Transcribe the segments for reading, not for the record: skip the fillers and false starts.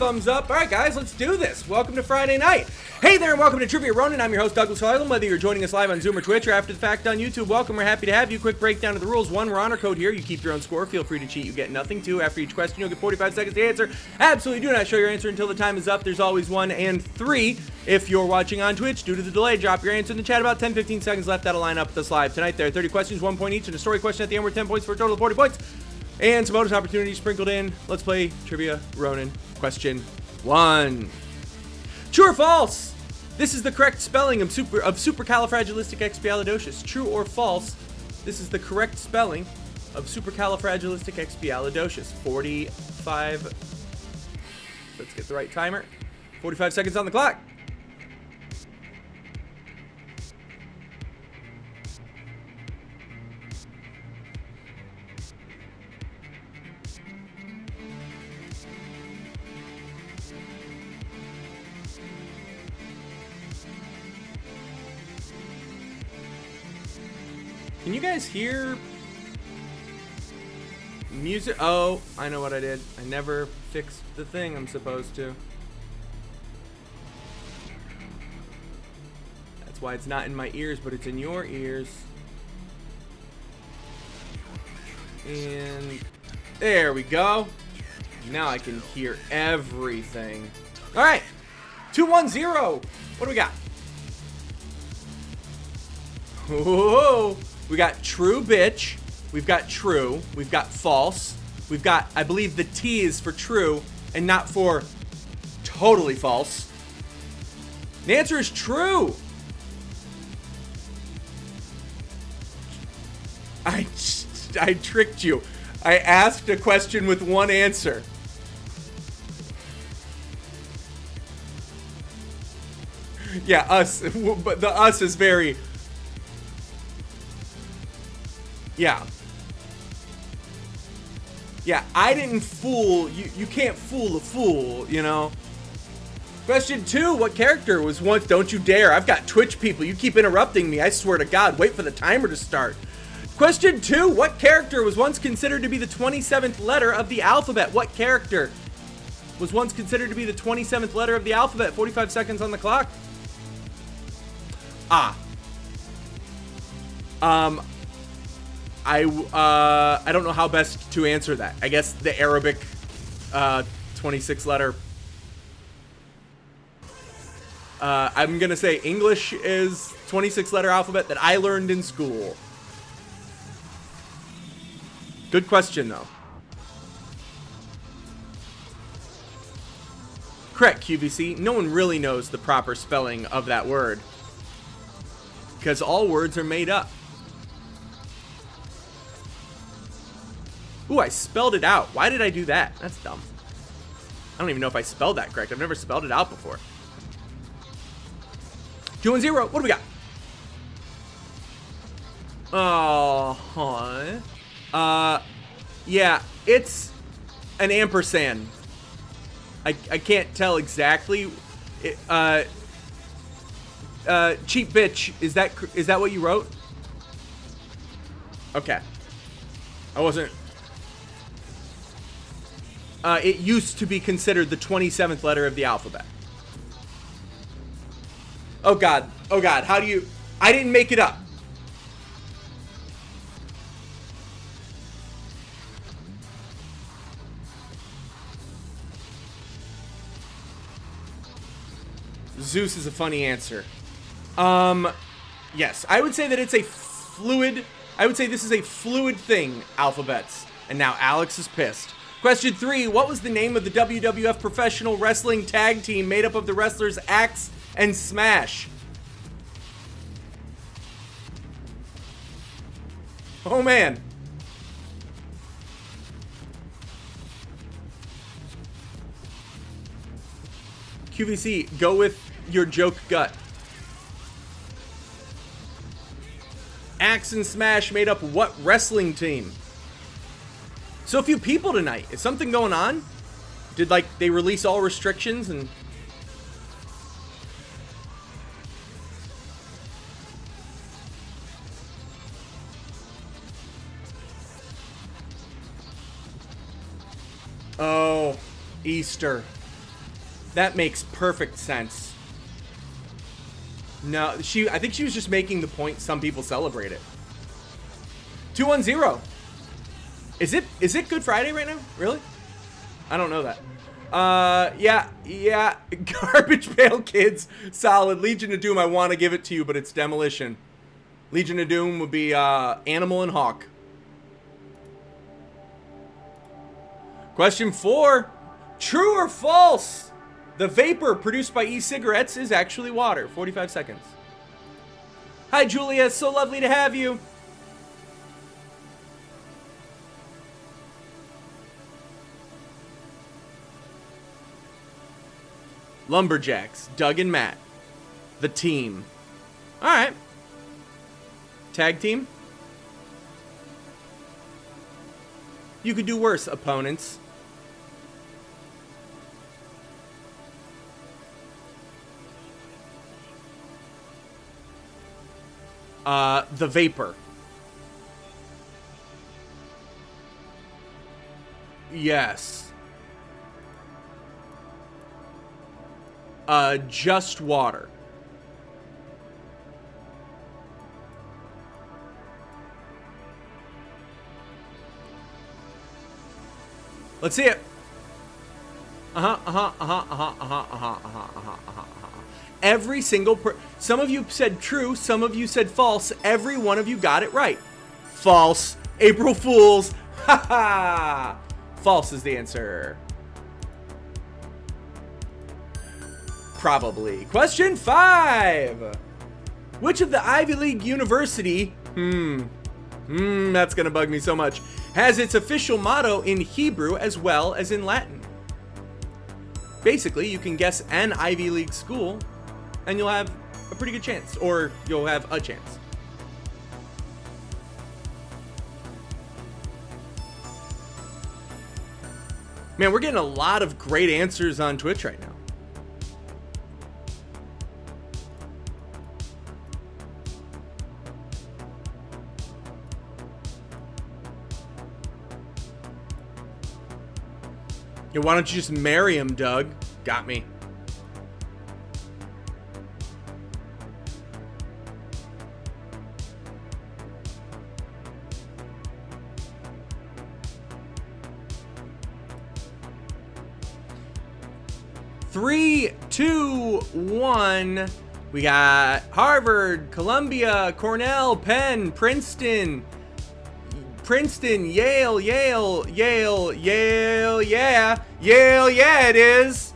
thumbs up. All right, guys, let's do this. Welcome to Friday night. Hey there, and welcome to Trivia Ronin. I'm your host, Douglas Harlan. Whether you're joining us live on Zoom or Twitch or after the fact on YouTube, welcome. We're happy to have you. Quick breakdown of the rules. 1, we're honor code here. You keep your own score. Feel free to cheat. You get nothing. 2, after each question, you'll get 45 seconds to answer. Absolutely do not show your answer until the time is up. There's always 1. And 3, if you're watching on Twitch, due to the delay, drop your answer in the chat. About 10-15 seconds left. That'll line up with us live. Tonight, there are 30 questions, 1 point each, and a story question at the end worth 10 points for a total of 40 points. And some bonus opportunities sprinkled in. Let's play Trivia Ronin. Question 1. True or false? This is the correct spelling of supercalifragilisticexpialidocious. True or false? This is the correct spelling of supercalifragilisticexpialidocious. 45. Let's get the right timer. 45 seconds on the clock. Can you guys hear music? Oh, I know what I did. I never fixed the thing I'm supposed to. That's why it's not in my ears, but it's in your ears. And there we go. Now I can hear everything. All right, 2-1-0. What do we got? Whoa. We got true, bitch. We've got true. We've got false. We've got, I believe the T is for true and not for totally false. The answer is true. I tricked you. I asked a question with one answer. Yeah, us. But the us is very... Yeah. Yeah, I didn't fool you. You can't fool a fool, you know. Question 2, what character was once... Don't you dare. I've got Twitch people. You keep interrupting me. I swear to God. Wait for the timer to start. Question 2, what character was once considered to be the 27th letter of the alphabet? What character was once considered to be the 27th letter of the alphabet? 45 seconds on the clock. I don't know how best to answer that. I guess the Arabic 26 letter. I'm gonna say English is 26 letter alphabet that I learned in school. Good question though. Correct, QVC. No one really knows the proper spelling of that word, because all words are made up. Ooh, I spelled it out. Why did I do that? That's dumb. I don't even know if I spelled that correct. I've never spelled it out before. 2-0. What do we got? Yeah, it's an ampersand. I can't tell exactly. Cheap bitch. Is that what you wrote? Okay. I wasn't. It used to be considered the 27th letter of the alphabet. Oh God. Oh God. How do you... I didn't make it up. Zeus is a funny answer. Yes. I would say that it's a fluid... I would say this is a fluid thing, alphabets. And now Alex is pissed. Question 3, what was the name of the WWF professional wrestling tag team made up of the wrestlers Axe and Smash? Oh man. QVC, go with your joke gut. Axe and Smash made up what wrestling team? So few people tonight. Is something going on? Did, like, they release all restrictions and... Oh, Easter. That makes perfect sense. No, I think she was just making the point some people celebrate it. 210. Is it Good Friday right now? Really? I don't know that. Yeah. Garbage Pail Kids, solid. Legion of Doom, I want to give it to you, but it's Demolition. Legion of Doom would be Animal and Hawk. Question 4. True or false? The vapor produced by e-cigarettes is actually water. 45 seconds. Hi, Julia. So lovely to have you. Lumberjacks, Doug and Matt. The team. All right. Tag team. You could do worse, opponents. The vapor. Yes. Just water. Let's see it. Every single some of you said true, some of you said false. Every one of you got it right. False. April Fools. Ha ha. False is the answer. Probably. Question 5. Which of the Ivy League university, that's gonna bug me so much, has its official motto in Hebrew as well as in Latin? Basically, you can guess an Ivy League school and you'll have a pretty good chance, or you'll have a chance. Man, we're getting a lot of great answers on Twitch right now. Yeah, why don't you just marry him, Doug? Got me. Three, two, one. We got Harvard, Columbia, Cornell, Penn, Princeton, Yale, yeah. Yale, yeah, it is.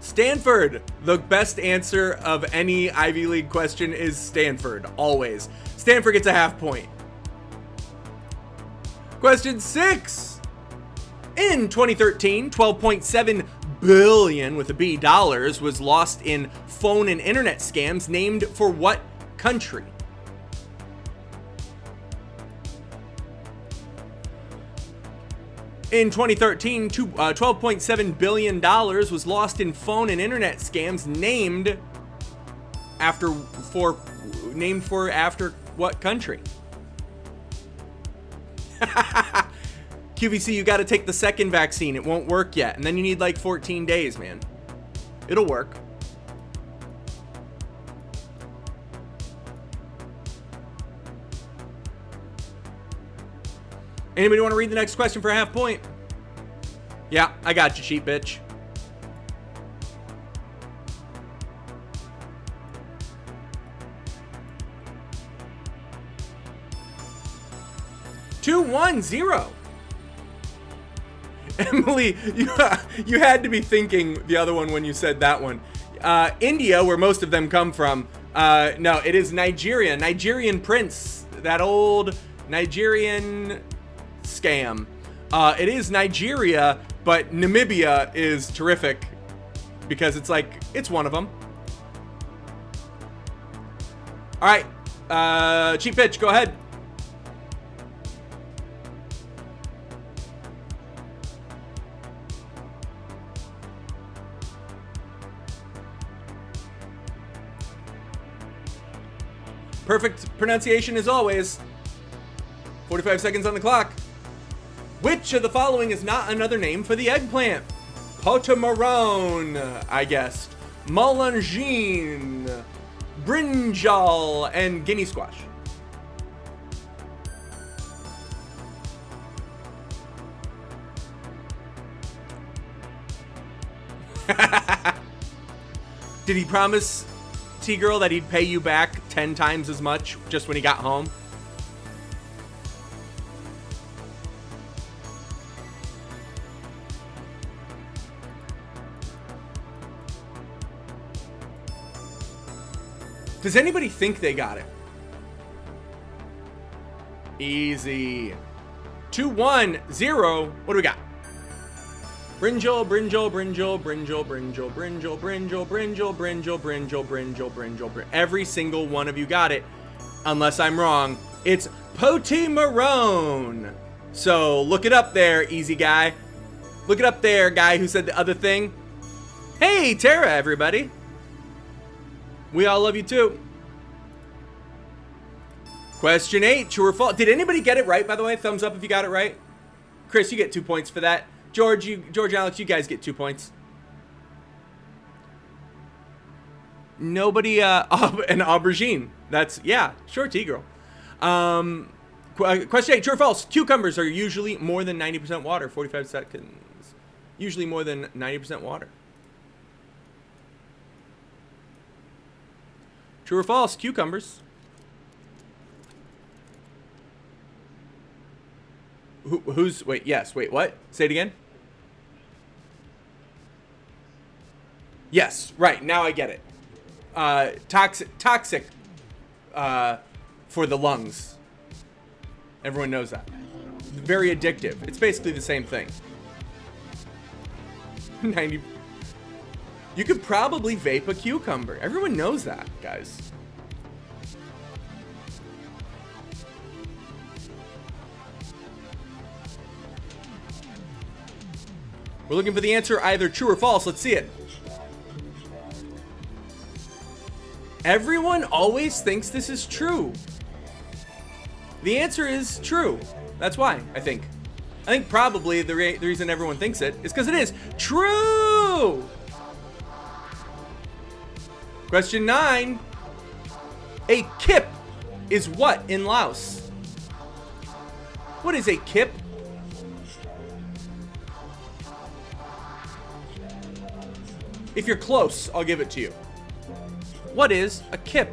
Stanford. The best answer of any Ivy League question is Stanford, always. Stanford gets a half point. Question 6. In 2013, 12.7 billion with a B dollars was lost in phone and internet scams named for what country? In 2013, $12.7 billion was lost in phone and internet scams named after what country? QVC, you got to take the second vaccine. It won't work yet. And then you need like 14 days, man. It'll work. Anybody want to read the next question for a half point? Yeah, I got you, cheap bitch. Two, 1, 0. Emily, you had to be thinking the other one when you said that one. India, where most of them come from. No, it is Nigeria. Nigerian prince. That old Nigerian scam. It is Nigeria, but Namibia is terrific because it's one of them. All right, cheap pitch, go ahead. Perfect pronunciation as always. 45 seconds on the clock. Which of the following is not another name for the eggplant? Potimarron, I guessed. Melangine, brinjal, and guinea squash. Did he promise T-Girl that he'd pay you back 10 times as much just when he got home? Does anybody think they got it? Easy. 2-1-0. What do we got? Brinjal, brinjal, brinjal, brinjal, brinjal, brinjal, brinjal, brinjal, brinjal, brinjal, brinjal, brinjal. Every single one of you got it. Unless I'm wrong, it's Potimarron. So look it up there, easy guy. Look it up there, guy who said the other thing. Hey, Tara, everybody. We all love you too. Question 8, true or false? Did anybody get it right, by the way? Thumbs up if you got it right. Chris, you get 2 points for that. George and Alex, you guys get 2 points. Nobody, an aubergine. That's, yeah, sure, T-Girl. Question 8, true or false? Cucumbers are usually more than 90% water. 45 seconds. Usually more than 90% water. True or false? Cucumbers. Who's, wait, yes, wait, what? Say it again. Yes, right, now I get it. Toxic for the lungs. Everyone knows that. Very addictive. It's basically the same thing. 90. You could probably vape a cucumber. Everyone knows that, guys. We're looking for the answer either true or false. Let's see it. Everyone always thinks this is true. The answer is true. That's why, I think. I think probably the reason everyone thinks it is because it is true. Question 9. A kip is what in Laos? What is a kip? If you're close, I'll give it to you. What is a kip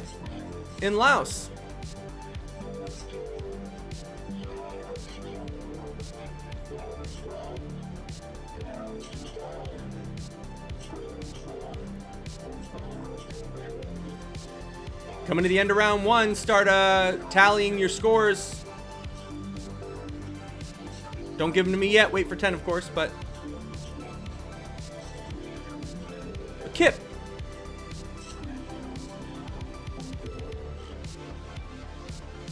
in Laos? Coming to the end of round 1, start tallying your scores. Don't give them to me yet. Wait for 10, of course, but a kip.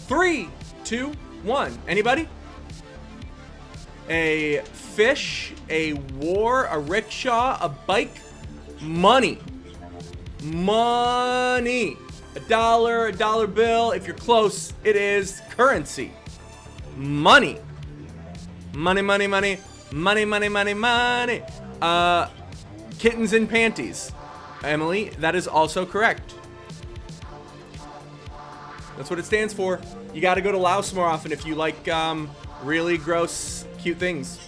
Three, two, one. Anybody? A fish, a war, a rickshaw, a bike, money. Money. A dollar bill. If you're close, it is currency. Money. Money, money, money. Money, money, money, money. Kittens and panties. Emily, that is also correct. That's what it stands for. You gotta go to Laos more often if you like really gross, cute things.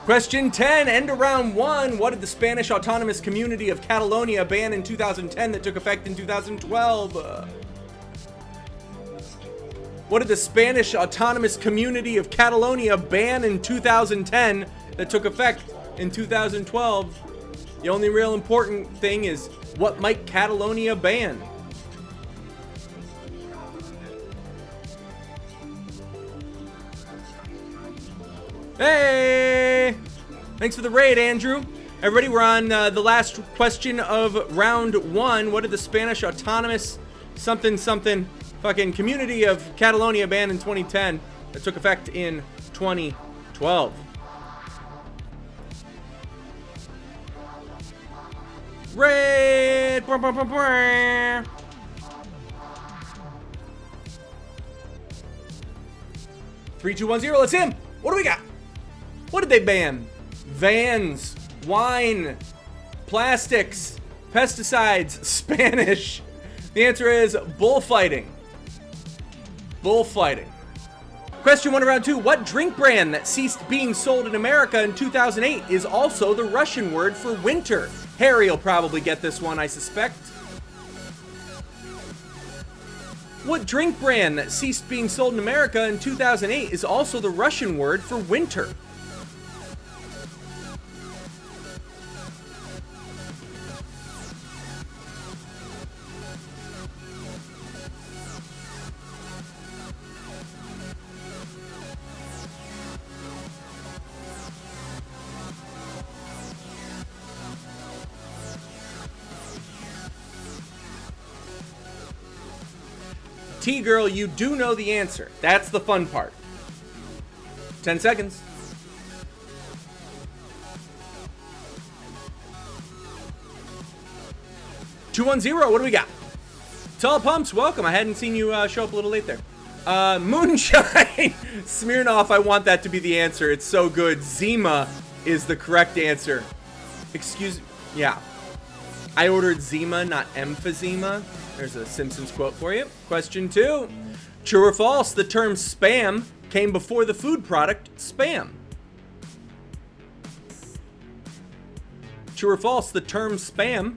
Question 10, end of round 1. What did the Spanish autonomous community of Catalonia ban in 2010 that took effect in 2012? What did the Spanish autonomous community of Catalonia ban in 2010 that took effect in 2012? The only real important thing is, what might Catalonia ban? Hey! Thanks for the raid, Andrew. Everybody, we're on the last question of round 1. What did the Spanish autonomous something fucking community of Catalonia ban in 2010 that took effect in 2012? Raid! 3, 2, 1, 0. Let's him. What do we got? What did they ban? vans, wine, plastics, pesticides, Spanish. The answer is bullfighting. Bullfighting. Question 1 of round 2. What drink brand that ceased being sold in America in 2008 is also the Russian word for winter? Harry will probably get this one, I suspect. What drink brand that ceased being sold in America in 2008 is also the Russian word for winter? T-Girl, you do know the answer. That's the fun part. 10 seconds. $210, what do we got? Tall Pumps, welcome. I hadn't seen you show up a little late there. Moonshine. Smirnoff, I want that to be the answer. It's so good. Zima is the correct answer. Excuse, yeah. I ordered Zima, not emphysema. There's a Simpsons quote for you. Question 2. True or false, the term spam came before the food product Spam? True or false, the term spam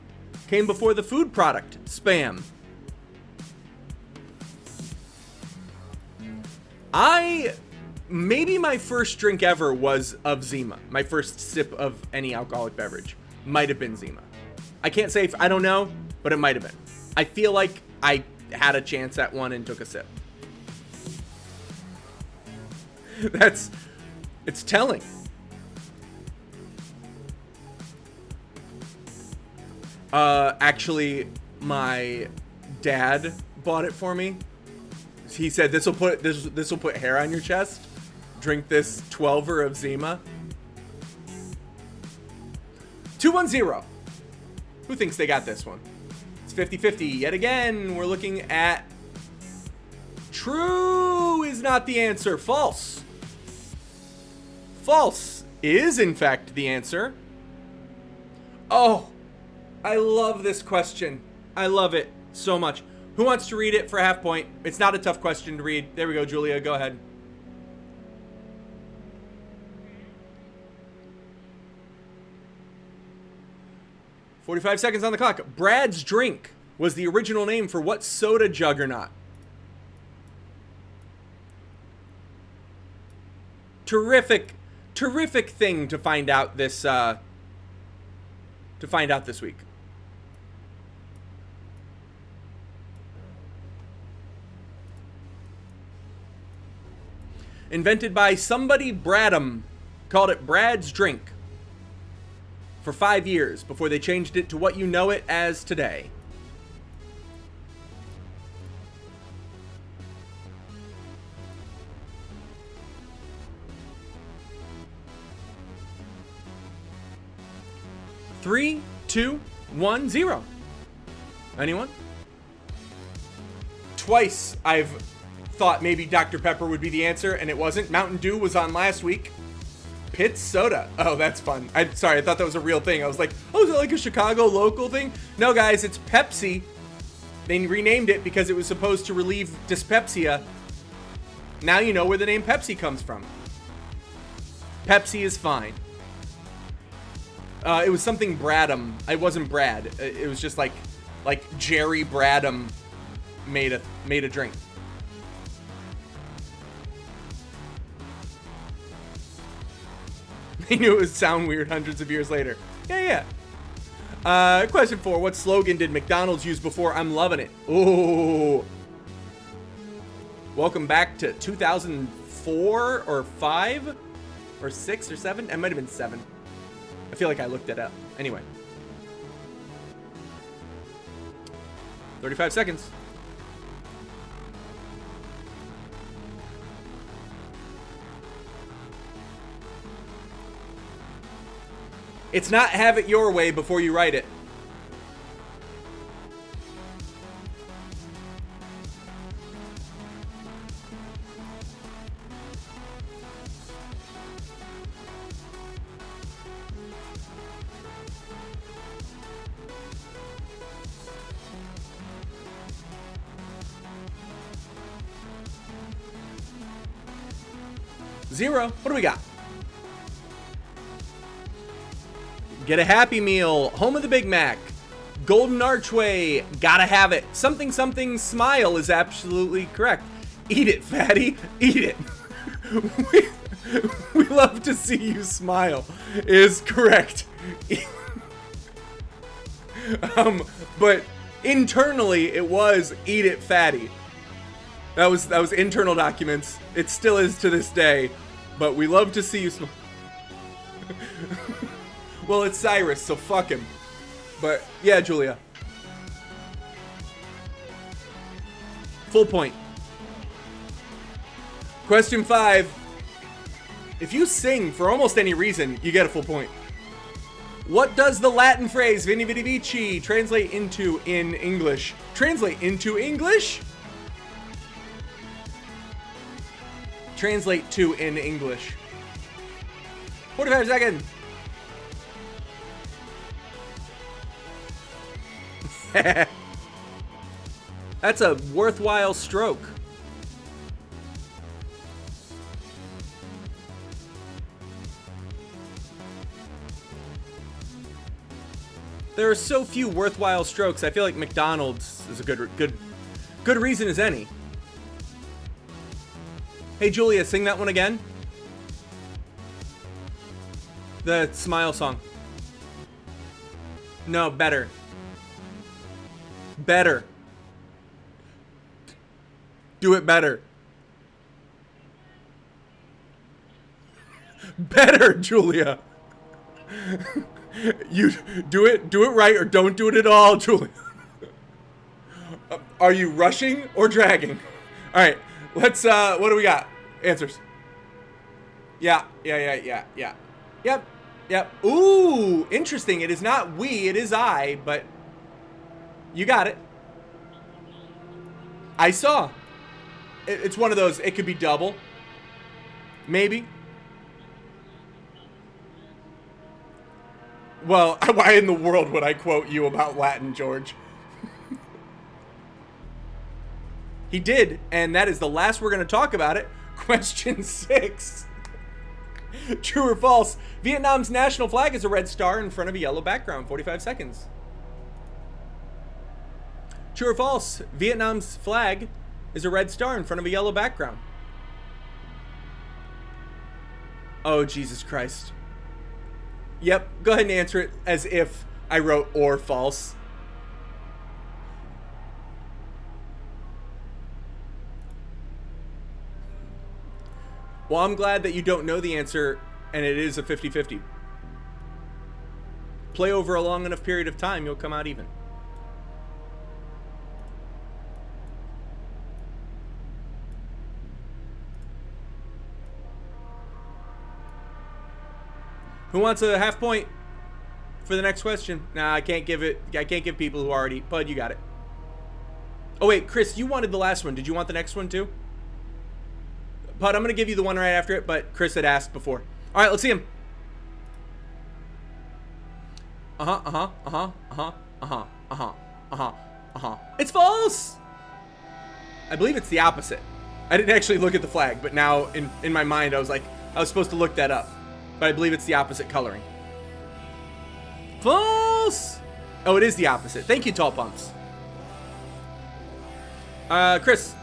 came before the food product Spam? Maybe my first drink ever was of Zima. My first sip of any alcoholic beverage might have been Zima. I can't say, I don't know, but it might have been. I feel like I had a chance at one and took a sip. It's telling. Actually, my dad bought it for me. He said, this will put hair on your chest. Drink this 12er of Zima. 210. Who thinks they got this one? It's 50-50. Yet again, we're looking at true is not the answer. False. False is, in fact, the answer. Oh, I love this question. I love it so much. Who wants to read it for a half point? It's not a tough question to read. There we go, Julia. Go ahead. "45 seconds on the clock. Brad's Drink was the original name for what soda juggernaut?" Terrific thing to find out this week. Invented by somebody Bradham. Called it Brad's Drink for 5 years before they changed it to what you know it as today. Three, 2, 1, 0. Anyone? Twice I've thought maybe Dr. Pepper would be the answer, and it wasn't. Mountain Dew was on last week. Pitt's Soda. Oh, that's fun. Sorry, I thought that was a real thing. I was like, oh, is it like a Chicago local thing? No, guys, it's Pepsi. They renamed it because it was supposed to relieve dyspepsia. Now you know where the name Pepsi comes from. Pepsi is fine. It was something Bradham. It wasn't Brad. It was just like Jerry Bradham made a drink. He knew it would sound weird hundreds of years later. Yeah. Question 4. What slogan did McDonald's use before "I'm loving it"? Oh. Welcome back to 2004 or 5 or 6 or 7. It might have been 7. I feel like I looked it up. Anyway. 35 seconds. It's not "have it your way" before you write it. 0. What do we got? Get a Happy Meal. Home of the Big Mac. Golden Archway. Gotta have it. Something something smile is absolutely correct. Eat it, fatty. Eat it. we love to see you smile is correct. But internally it was eat it, fatty. That was internal documents. It still is to this day. But we love to see you smile. Well, it's Cyrus, so fuck him. But yeah, Julia. Full point. Question 5. If you sing for almost any reason, you get a full point. What does the Latin phrase Vini Vidi Vici translate into in English? Translate into English? Translate to in English. 45 seconds. That's a worthwhile stroke. There are so few worthwhile strokes. I feel like McDonald's is a good reason as any. Hey Julia, sing that one again. The smile song. No, better. Better. Do it better. Better, Julia. You do it right or don't do it at all, Julia. Are you rushing or dragging? All right, let's what do we got? Answers. Yeah. Yep. Ooh, interesting. It is not we, it is I, but you got it. I saw. It's one of those, it could be double. Maybe. Well, why in the world would I quote you about Latin, George? He did, and that is the last we're going to talk about it. Question 6. True or false? Vietnam's national flag is a red star in front of a yellow background. 45 seconds. True or false? Vietnam's flag is a red star in front of a yellow background. Oh, Jesus Christ. Yep, go ahead and answer it as if I wrote or false. Well, I'm glad that you don't know the answer and it is a 50-50. Play over a long enough period of time, you'll come out even. Who wants a half point for the next question? Nah, I can't give it. I can't give people who already. Bud, you got it. Oh wait, Chris, you wanted the last one. Did you want the next one too? Bud, I'm gonna give you the one right after it, but Chris had asked before. All right, let's see him. It's false. I believe it's the opposite. I didn't actually look at the flag, but now in my mind I was like, I was supposed to look that up. But I believe it's the opposite coloring. False! Oh, it is the opposite. Thank you, Tall Pumps. Chris.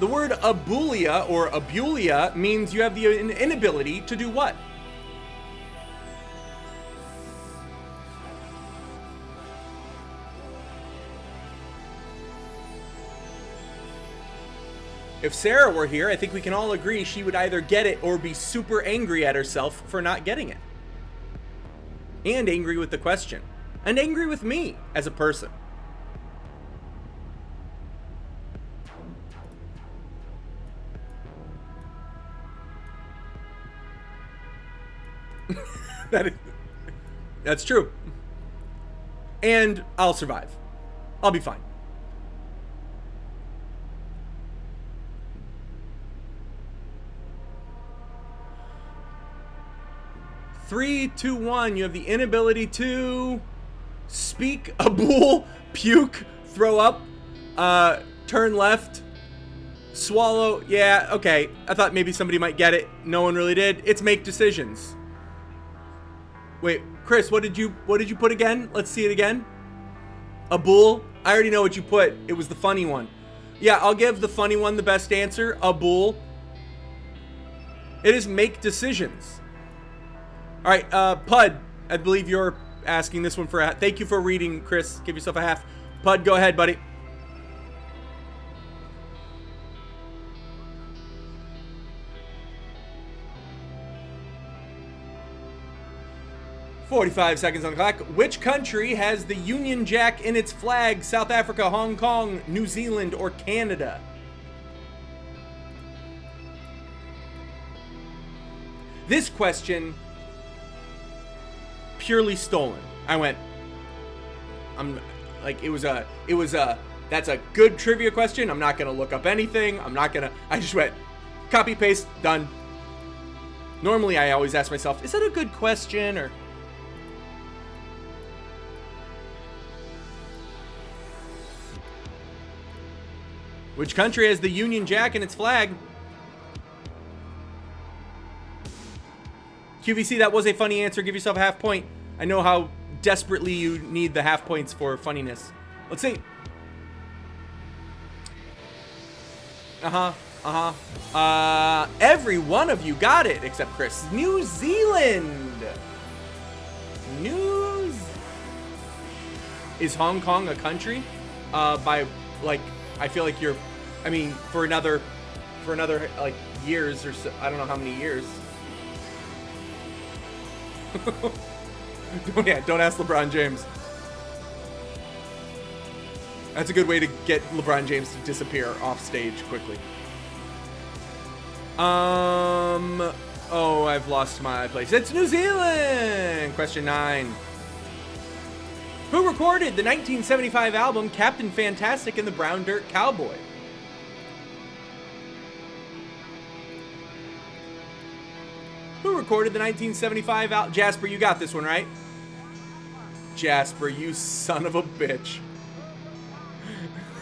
The word abulia or abulia means you have the inability to do what? If Sarah were here, I think we can all agree she would either get it or be super angry at herself for not getting it. And angry with the question. And angry with me as a person. That's true. And I'll survive. I'll be fine. 3, 2, 1. You have the inability to speak, abul, puke, throw up, turn left, swallow. Yeah, okay. I thought maybe somebody might get it. No one really did. It's make decisions. Wait, Chris, what did you put again? Let's see it again. A bull? I already know what you put. It was the funny one. Yeah, I'll give the funny one the best answer. A bull. It is make decisions. All right, Pud, I believe you're asking this one for a... Thank you for reading, Chris. Give yourself a half. Pud, go ahead, buddy. "45 seconds on the clock. Which country has the Union Jack in its flag? South Africa, Hong Kong, New Zealand, or Canada?" This question, purely stolen. That's a good trivia question. I'm not gonna look up anything. I just went, copy, paste, done. Normally I always ask myself, is that a good question, or... Which country has the Union Jack in its flag? QVC, that was a funny answer. Give yourself a half point. I know how desperately you need the half points for funniness. Let's see. Every one of you got it except Chris. New Zealand. Is Hong Kong a country? I feel like you're, for another like years or so. I don't know how many years. Don't ask LeBron James. That's a good way to get LeBron James to disappear off stage quickly. Oh, I've lost my place. It's New Zealand. Question 9. Who recorded the 1975 album Captain Fantastic and the Brown Dirt Cowboy? Who recorded the 1975 album? Jasper, you got this one, right? Jasper, you son of a bitch.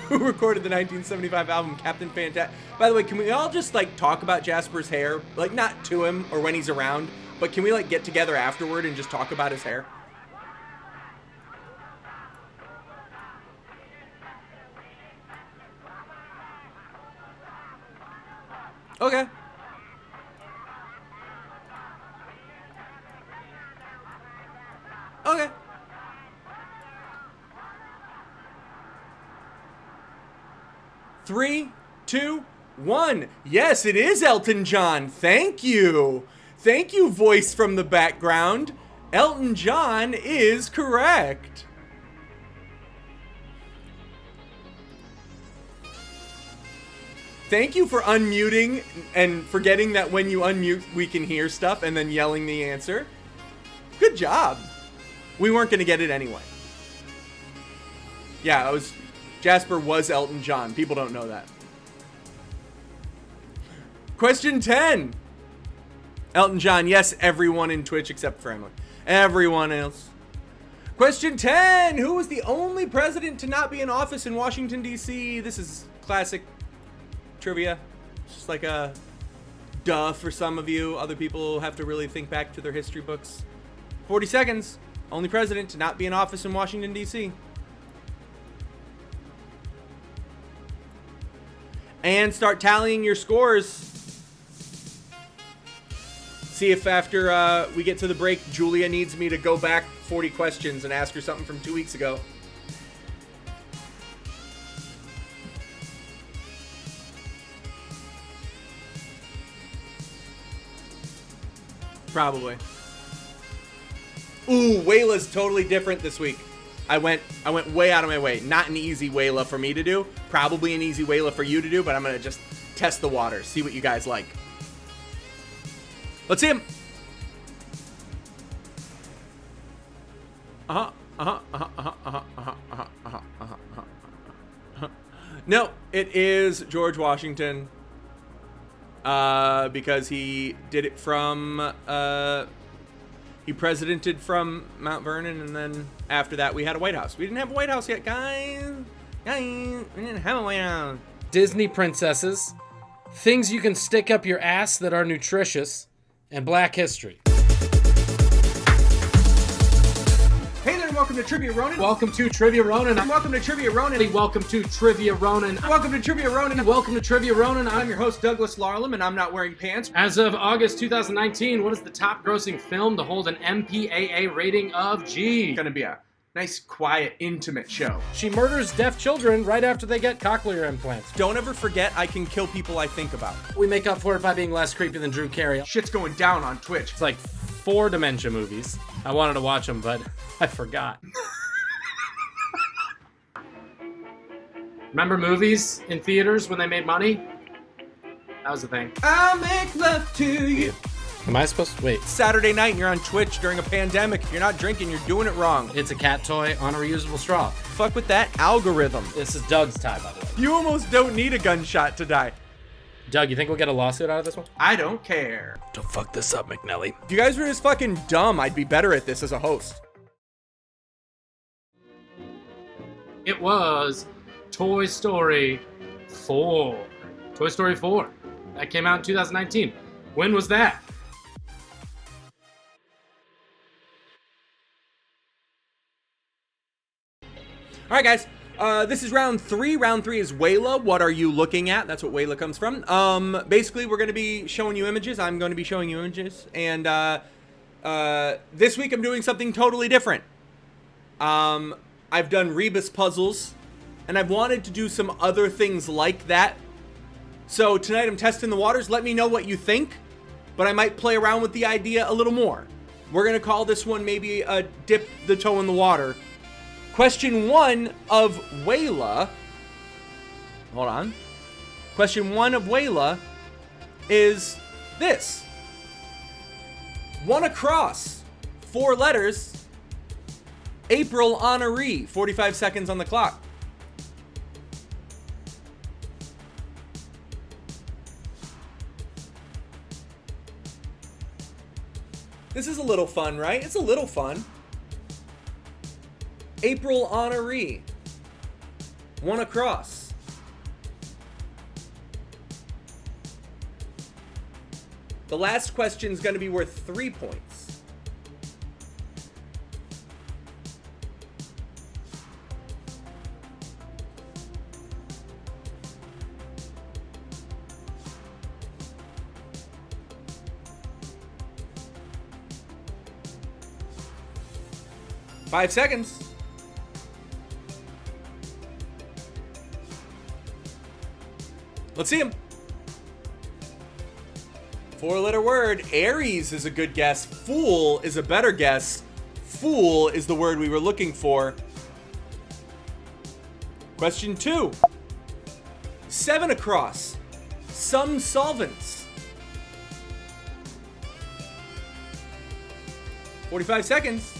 Who recorded the 1975 album Captain Fantastic? By the way, can we all just, talk about Jasper's hair? Not to him or when he's around, but can we, get together afterward and just talk about his hair? Okay. Okay. Three, two, one. Yes, it is Elton John. Thank you. Thank you, voice from the background. Elton John is correct. Thank you for unmuting and forgetting that when you unmute, we can hear stuff and then yelling the answer. Good job. We weren't going to get it anyway. Yeah, Jasper was Elton John. People don't know that. Question 10. Elton John, yes, everyone in Twitch except for Emily. Everyone else. Question 10. Who was the only president to not be in office in Washington, D.C.? This is classic trivia. It's just like a duh for some of you. Other people have to really think back to their history books. 40 seconds. Only president to not be in office in Washington, D.C. And start tallying your scores. See if after we get to the break, Julia needs me to go back 40 questions and ask her something from 2 weeks ago. Probably. Ooh, Wayla's totally different this week. I went way out of my way. Not an easy Wayla for me to do. Probably an easy Wayla for you to do, but I'm going to just test the waters. See what you guys like. Let's see him. No, it is George Washington. Because he did it from, he presidented from Mount Vernon, and then after that we had a White House. We didn't have a White House yet, guys. Disney princesses, things you can stick up your ass that are nutritious, and Black history. Hey there, and welcome to Trivia Ronin. Welcome to Trivia Ronin. Welcome to Trivia Ronin. Welcome to Trivia Ronin. Welcome to Trivia Ronin. Welcome to Trivia Ronin. I'm your host, Douglas Larlam, and I'm not wearing pants. As of August 2019, what is the top grossing film to hold an MPAA rating of G? It's gonna be a nice, quiet, intimate show. She murders deaf children right after they get cochlear implants. Don't ever forget I can kill people I think about. We make up for it by being less creepy than Drew Carey. Shit's going down on Twitch. It's like 4 dementia movies. I wanted to watch them, but I forgot. Remember movies in theaters when they made money? That was the thing. I'll make love to you. Am I supposed to wait? Saturday night and you're on Twitch during a pandemic. If you're not drinking, you're doing it wrong. It's a cat toy on a reusable straw. Fuck with that algorithm. This is Doug's tie, by the way. You almost don't need a gunshot to die. Doug, you think we'll get a lawsuit out of this one? I don't care. Don't fuck this up, McNelly. If you guys were just fucking dumb, I'd be better at this as a host. It was Toy Story 4. Toy Story 4. That came out in 2019. When was that? All right, guys. This is round 3. Round 3 is Wayla. What are you looking at? That's what Wayla comes from. Basically, we're going to be showing you images. I'm going to be showing you images. And this week, I'm doing something totally different. I've done rebus puzzles, and I've wanted to do some other things like that. So tonight, I'm testing the waters. Let me know what you think, but I might play around with the idea a little more. We're going to call this one maybe a dip the toe in the water. Question 1 of Wayla. Hold on. Question 1 of Wayla is this. 1 across, 4 letters. April honoree. 45 seconds on the clock. This is a little fun, right? It's a little fun. April honoree. 1 across. The last question is going to be worth 3 points. Five seconds. Let's see him. 4-letter word. Aries is a good guess. Fool is a better guess. Fool is the word we were looking for. Question 2. 7 across. Some solvents. 45 seconds.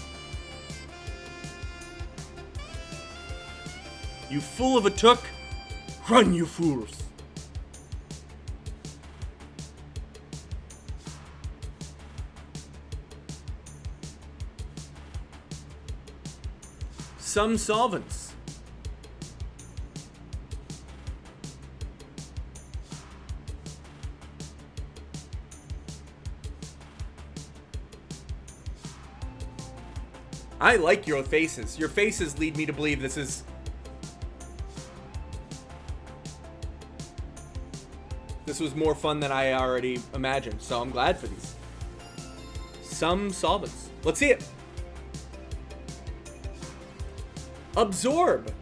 You fool of a took. Run, you fools. Some solvents. I like your faces. Your faces lead me to believe this is... This was more fun than I already imagined, so I'm glad for these. Some solvents. Let's see it. Absorb.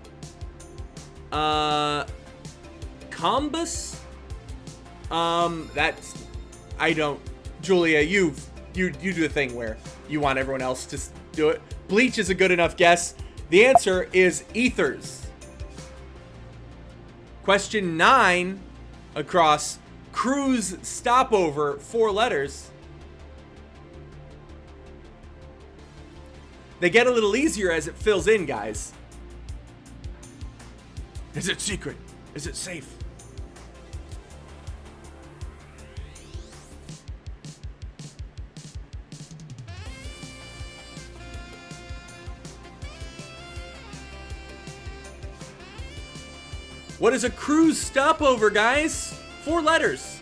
Combus. That's... I don't... Julia, you do the thing where you want everyone else to do it. Bleach is a good enough guess. The answer is ethers. Question 9 across. Cruise stopover, 4 letters. They get a little easier as it fills in, guys. Is it secret? Is it safe? What is a cruise stopover, guys? 4 letters.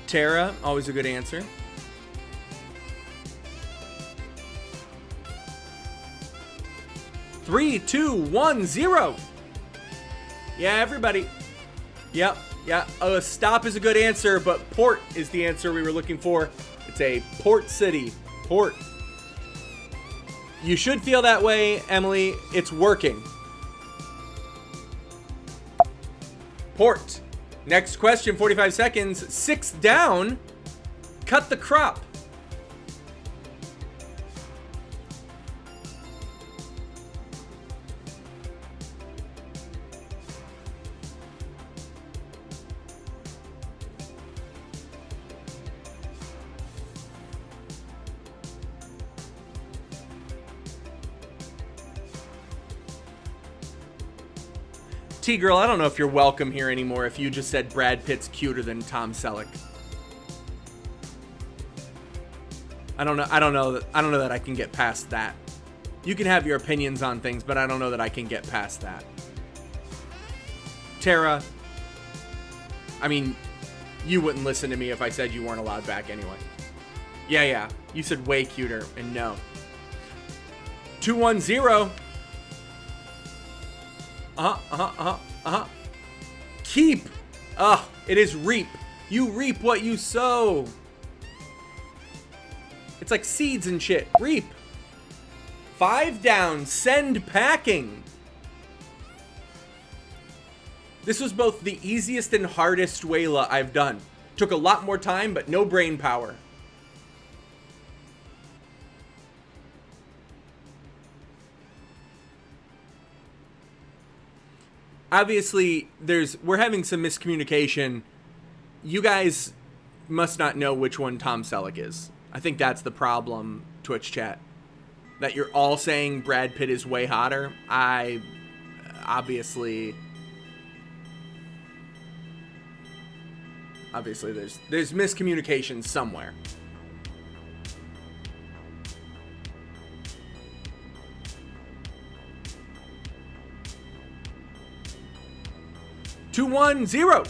Tara, always a good answer. Three, two, 1, 0. Yeah, everybody. Yep, yeah. Stop is a good answer, but port is the answer we were looking for. It's a port city. Port. You should feel that way, Emily. It's working. Port. Next question, 45 seconds. 6 down. Cut the crop. T-Girl, I don't know if you're welcome here anymore if you just said Brad Pitt's cuter than Tom Selleck. I don't know that I can get past that. You can have your opinions on things, but I don't know that I can get past that. Tara, I mean, you wouldn't listen to me if I said you weren't allowed back anyway. Yeah. You said way cuter, and no. 2-1-0. Keep. It is reap. You reap what you sow. It's like seeds and shit. Reap. 5 down. Send packing. This was both the easiest and hardest Wayla I've done. Took a lot more time, but no brain power. Obviously, we're having some miscommunication. You guys must not know which one Tom Selleck is. I think that's the problem, Twitch chat. That you're all saying Brad Pitt is way hotter. Obviously there's miscommunication somewhere. Two, 1, 0.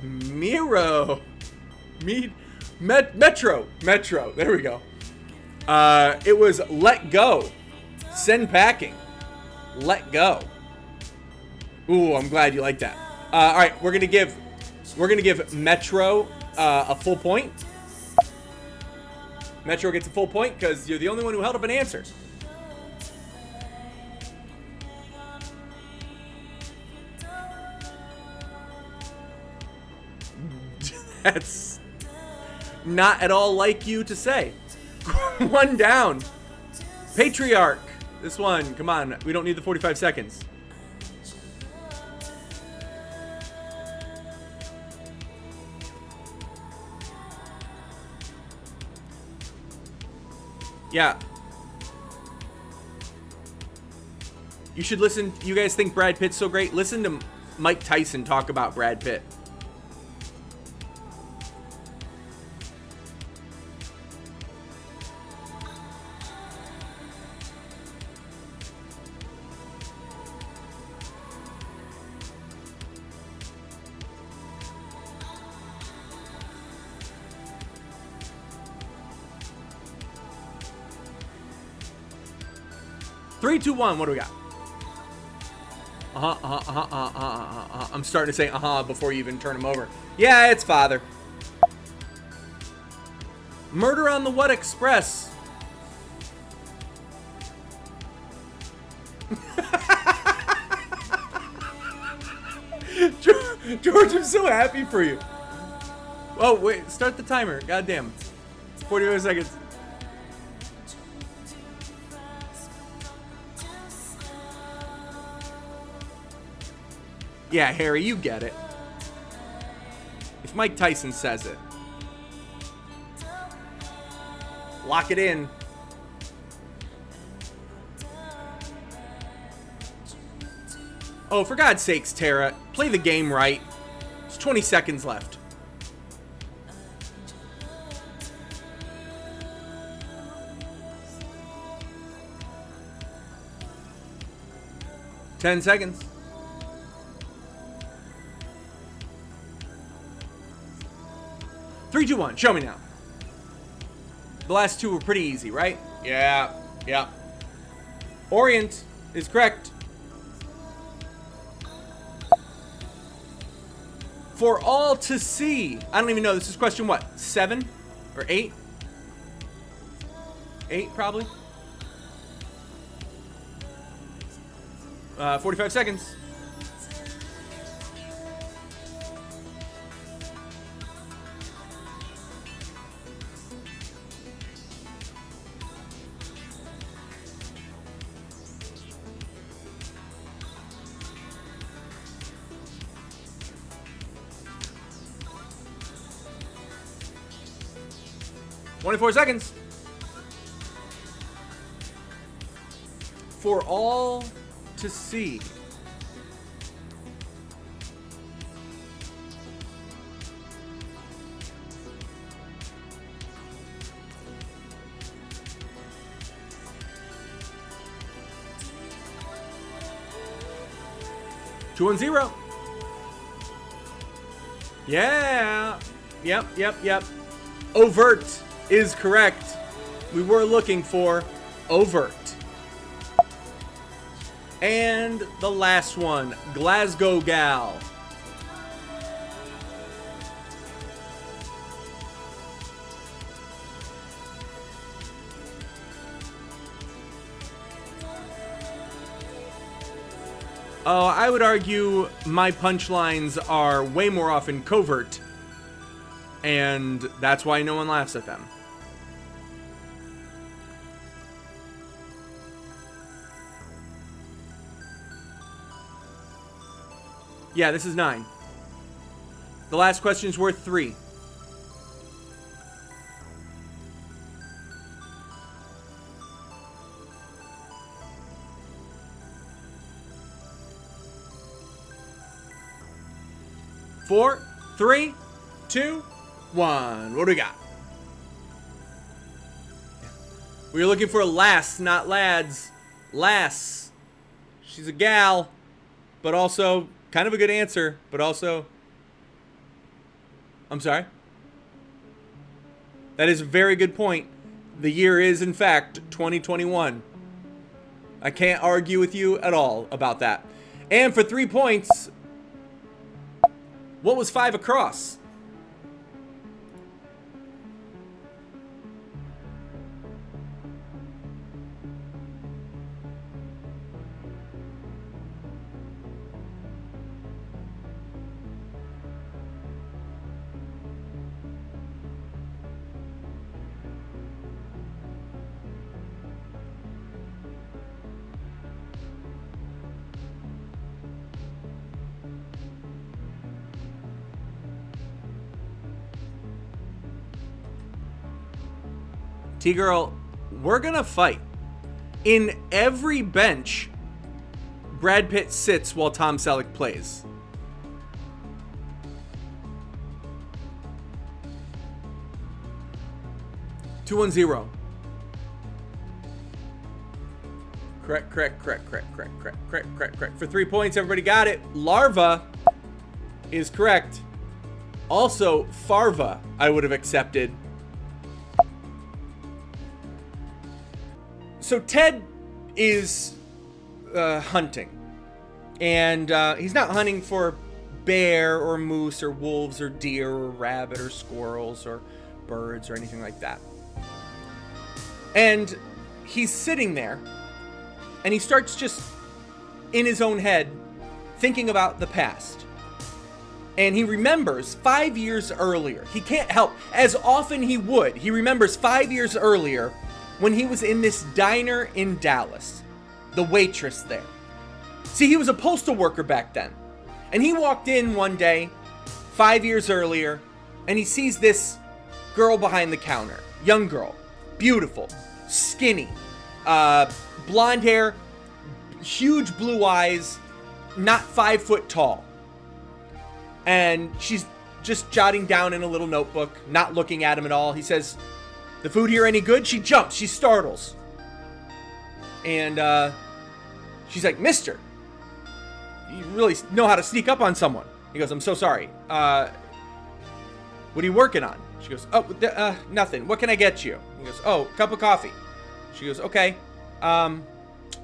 Miro. Metro. There we go. It was let go. Send packing. Let go. Ooh, I'm glad you like that. All right, we're gonna give Metro a full point. Metro gets a full point because you're the only one who held up an answer. That's not at all like you to say. 1 down. Patriarch. This one, come on. We don't need the 45 seconds. Yeah. You should listen. You guys think Brad Pitt's so great? Listen to Mike Tyson talk about Brad Pitt. Three, 2, 1. What do we got? I'm starting to say before you even turn him over. Yeah, it's father. Murder on the What Express? George, I'm so happy for you. Oh, wait. Start the timer. Goddamn. 45 seconds. Yeah, Harry, you get it. If Mike Tyson says it. Lock it in. Oh, for God's sakes, Tara, play the game right. There's 20 seconds left. Ten seconds. 3, 2, 1. Show me now. The last two were pretty easy, right? Yeah. Orient is correct. For all to see. I don't even know. This is question what? 7 or 8? 8 probably. 45 seconds. Twenty-four seconds. For all to see. Two and 0. Yeah. Yep. Overt is correct. We were looking for overt. And the last one, Glasgow Gal. Oh, I would argue my punchlines are way more often covert, and that's why no one laughs at them. Yeah, this is 9. The last question's worth 3. Four, 3, 2, 1. What do we got? We were looking for lass, not lads. Lass. She's a gal, but also kind of a good answer, but also... I'm sorry? That is a very good point. The year is, in fact, 2021. I can't argue with you at all about that. And for 3 points... What was 5 across? T-Girl, we're gonna fight. In every bench, Brad Pitt sits while Tom Selleck plays. Two and 0. Correct. For 3 points, everybody got it. Larva is correct. Also, Farva, I would have accepted. So Ted is hunting, and he's not hunting for bear or moose or wolves or deer or rabbit or squirrels or birds or anything like that. And he's sitting there, and he starts just in his own head thinking about the past. And he remembers 5 years earlier. He can't help, as often he would, he remembers 5 years earlier when he was in this diner in Dallas, the waitress there. See, he was a postal worker back then. And he walked in one day, 5 years earlier, and he sees this girl behind the counter. Young girl, beautiful, skinny, blonde hair, huge blue eyes, not 5 foot tall. And she's just jotting down in a little notebook, not looking at him at all. He says, "The food here any good?" She jumps, she startles. And she's like, "Mister, you really know how to sneak up on someone." He goes, "I'm so sorry. What are you working on?" She goes, "Oh, nothing. What can I get you?" He goes, "Oh, cup of coffee." She goes, "Okay.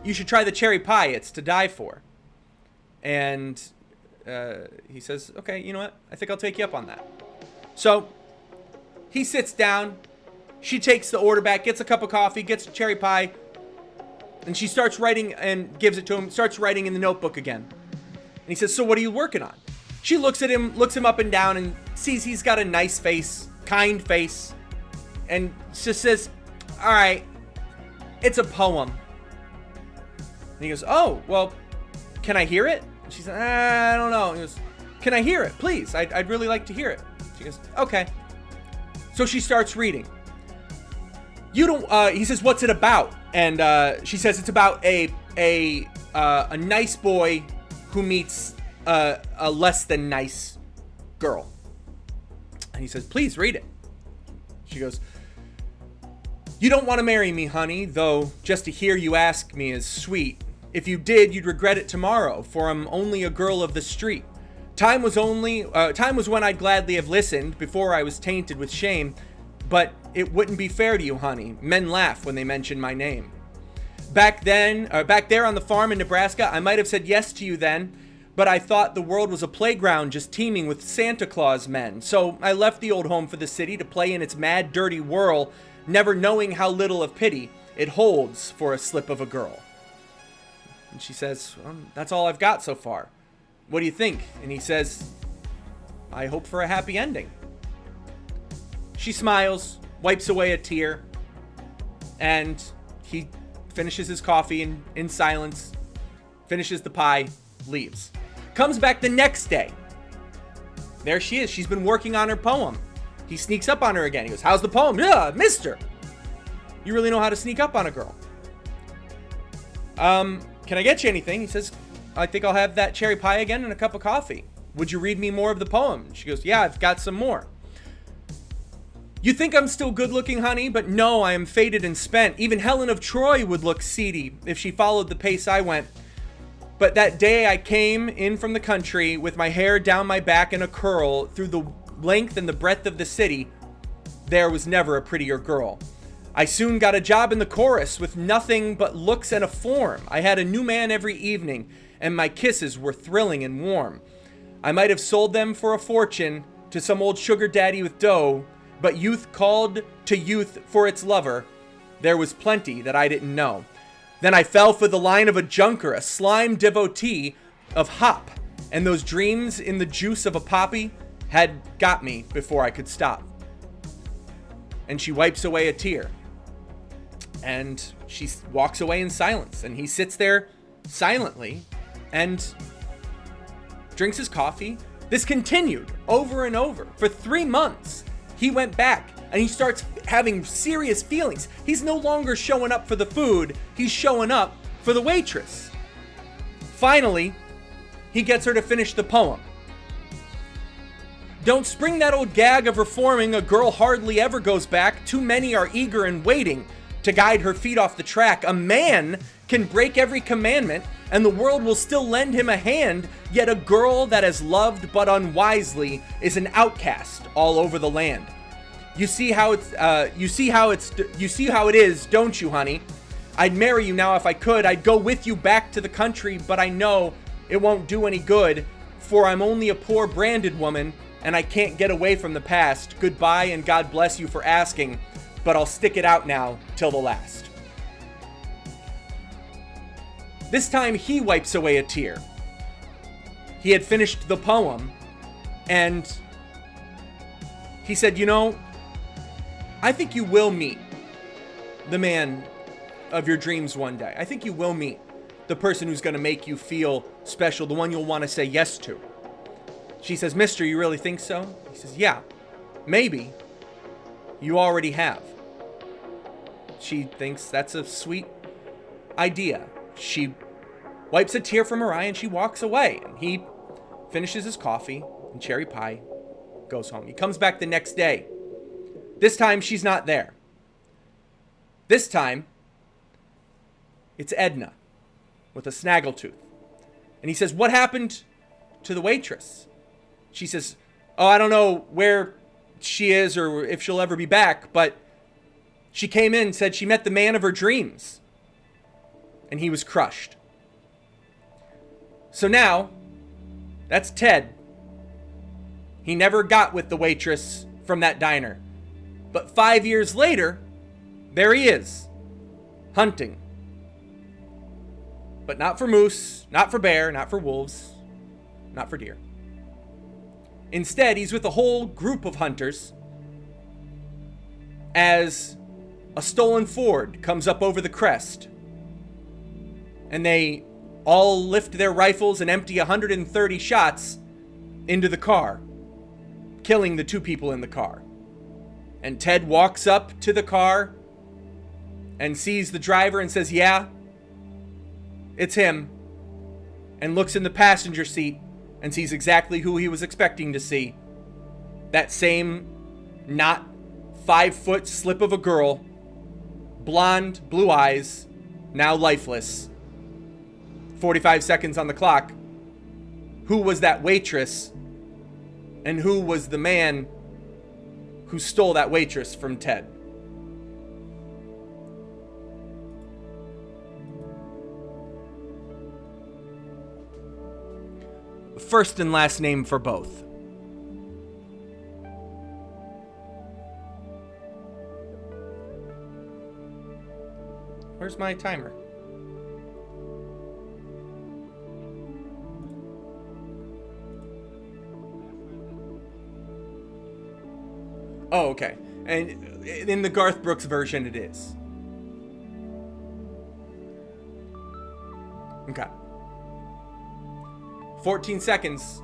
You should try the cherry pie. It's to die for." And he says, "Okay, you know what? I think I'll take you up on that." So he sits down. She takes the order back, gets a cup of coffee, gets a cherry pie, and she starts writing and gives it to him, starts writing in the notebook again. And he says, "So what are you working on?" She looks at him, looks him up and down, and sees he's got a nice face, kind face, and just says, "All right, it's a poem." And he goes, "Oh, well, can I hear it?" And she said, "I don't know." He goes, "Can I hear it, please? I'd really like to hear it." She goes, "Okay." So she starts reading. He says, "What's it about?" And she says, "It's about a nice boy who meets a less than nice girl." And he says, "Please read it." She goes, "You don't want to marry me, honey, though just to hear you ask me is sweet. If you did, you'd regret it tomorrow, for I'm only a girl of the street. Time was when I'd gladly have listened, before I was tainted with shame. But it wouldn't be fair to you, honey. Men laugh when they mention my name. Back there on the farm in Nebraska, I might have said yes to you then, but I thought the world was a playground just teeming with Santa Claus men. So I left the old home for the city to play in its mad, dirty whirl, never knowing how little of pity it holds for a slip of a girl." And she says, "That's all I've got so far. What do you think?" And he says, "I hope for a happy ending." She smiles, wipes away a tear, and he finishes his coffee in silence, finishes the pie, leaves. Comes back the next day. There she is. She's been working on her poem. He sneaks up on her again. He goes, "How's the poem?" "Yeah, mister, you really know how to sneak up on a girl. Can I get you anything?" He says, "I think I'll have that cherry pie again and a cup of coffee. Would you read me more of the poem?" She goes, "Yeah, I've got some more." "You think I'm still good looking, honey, but no, I am faded and spent. Even Helen of Troy would look seedy if she followed the pace I went. But that day I came in from the country with my hair down my back in a curl through the length and the breadth of the city, there was never a prettier girl. I soon got a job in the chorus with nothing but looks and a form. I had a new man every evening, and my kisses were thrilling and warm. I might have sold them for a fortune to some old sugar daddy with dough, but youth called to youth for its lover. There was plenty that I didn't know. Then I fell for the line of a junker, a slime devotee of hop, and those dreams in the juice of a poppy had got me before I could stop." And she wipes away a tear. And she walks away in silence. And he sits there silently and drinks his coffee. This continued over and over. For 3 months, he went back and he starts having serious feelings. He's no longer showing up for the food. He's showing up for the waitress. Finally, he gets her to finish the poem. "Don't spring that old gag of reforming. A girl hardly ever goes back. Too many are eager and waiting to guide her feet off the track. A man can break every commandment, and the world will still lend him a hand. Yet a girl that has loved but unwisely is an outcast all over the land. You see how it is, don't you, honey? I'd marry you now if I could. I'd go with you back to the country, but I know it won't do any good, for I'm only a poor branded woman, and I can't get away from the past. Goodbye, and God bless you for asking, but I'll stick it out now till the last." This time he wipes away a tear. He had finished the poem, and he said, "You know, I think you will meet the man of your dreams one day. I think you will meet the person who's going to make you feel special, the one you'll want to say yes to." She says, "Mister, you really think so?" He says, "Yeah, maybe. You already have." She thinks that's a sweet idea. She wipes a tear from her eye, and she walks away. And he finishes his coffee and cherry pie, goes home. He comes back the next day. This time, she's not there. This time, it's Edna with a snaggletooth. And he says, "What happened to the waitress?" She says, "Oh, I don't know where she is or if she'll ever be back, but she came in and said she met the man of her dreams." And he was crushed. So now, that's Ted. He never got with the waitress from that diner. But 5 years later, there he is, hunting. But not for moose, not for bear, not for wolves, not for deer. Instead, he's with a whole group of hunters as a stolen Ford comes up over the crest. And they all lift their rifles and empty 130 shots into the car, killing the 2 people in the car. And Ted walks up to the car and sees the driver and says, "Yeah, it's him," and looks in the passenger seat and sees exactly who he was expecting to see. That same not 5-foot slip of a girl, blonde, blue eyes, now lifeless. 45 seconds on the clock. Who was that waitress? And who was the man who stole that waitress from Ted? First and last name for both. Where's my timer? Oh, okay. And in the Garth Brooks version, it is. Okay. 14 seconds.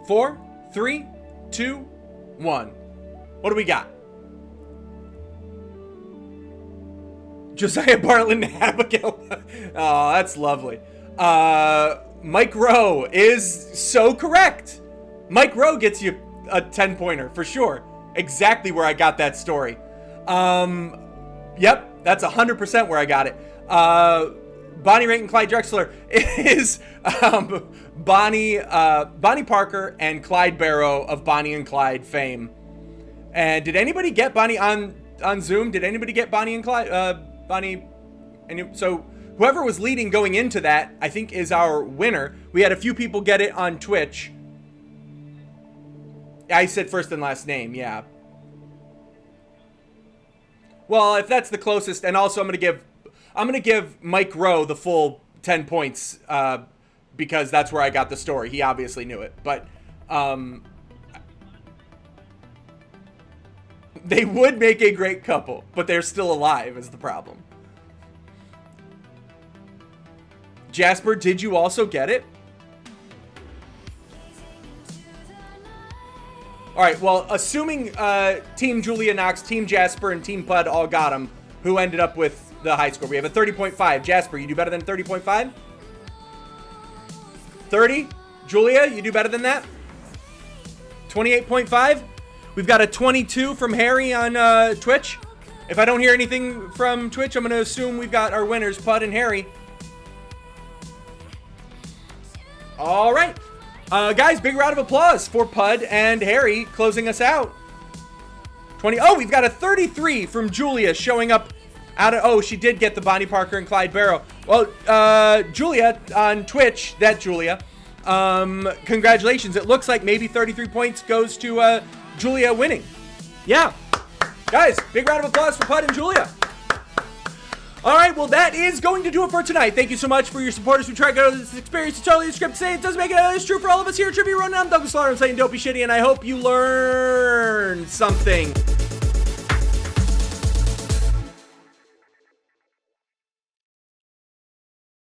Four, 3, 2, 1. What do we got? Josiah Bartlett and Abigail. Oh, that's lovely. Mike Rowe is so correct. Mike Rowe gets you a 10-pointer for sure. Exactly where I got that story. Yep, that's 100% where I got it. Bonnie Raitt and Clyde Drexler is Bonnie Parker and Clyde Barrow of Bonnie and Clyde fame. And did anybody get Bonnie on Zoom? Did anybody get Bonnie and Clyde? Bonnie, and so whoever was leading going into that, I think, is our winner. We had a few people get it on Twitch. I said first and last name, yeah. Well, if that's the closest, and also I'm gonna give Mike Rowe the full 10 points because that's where I got the story. He obviously knew it, but they would make a great couple, but they're still alive is the problem. Jasper, did you also get it? All right, well, assuming Team Julia Knox, Team Jasper, and Team Pud all got them, who ended up with the high score? We have a 30.5. Jasper, you do better than 30.5? 30? Julia, you do better than that? 28.5? We've got a 22 from Harry on Twitch. If I don't hear anything from Twitch, I'm going to assume we've got our winners, Pud and Harry. All right. Guys, big round of applause for Pud and Harry closing us out. 20. Oh, we've got a 33 from Julia showing up out of... Oh, she did get the Bonnie Parker and Clyde Barrow. Well, Julia on Twitch, that Julia, congratulations. It looks like maybe 33 points goes to Julia winning. Yeah. Guys, big round of applause for Pud and Julia. All right, well, that is going to do it for tonight. Thank you so much for your support as we try to go to this experience. It's totally the script to say it doesn't make it. It's true for all of us here at Trivia Ronin. I'm Douglas Slaughter. I'm saying don't be shitty, and I hope you learned something.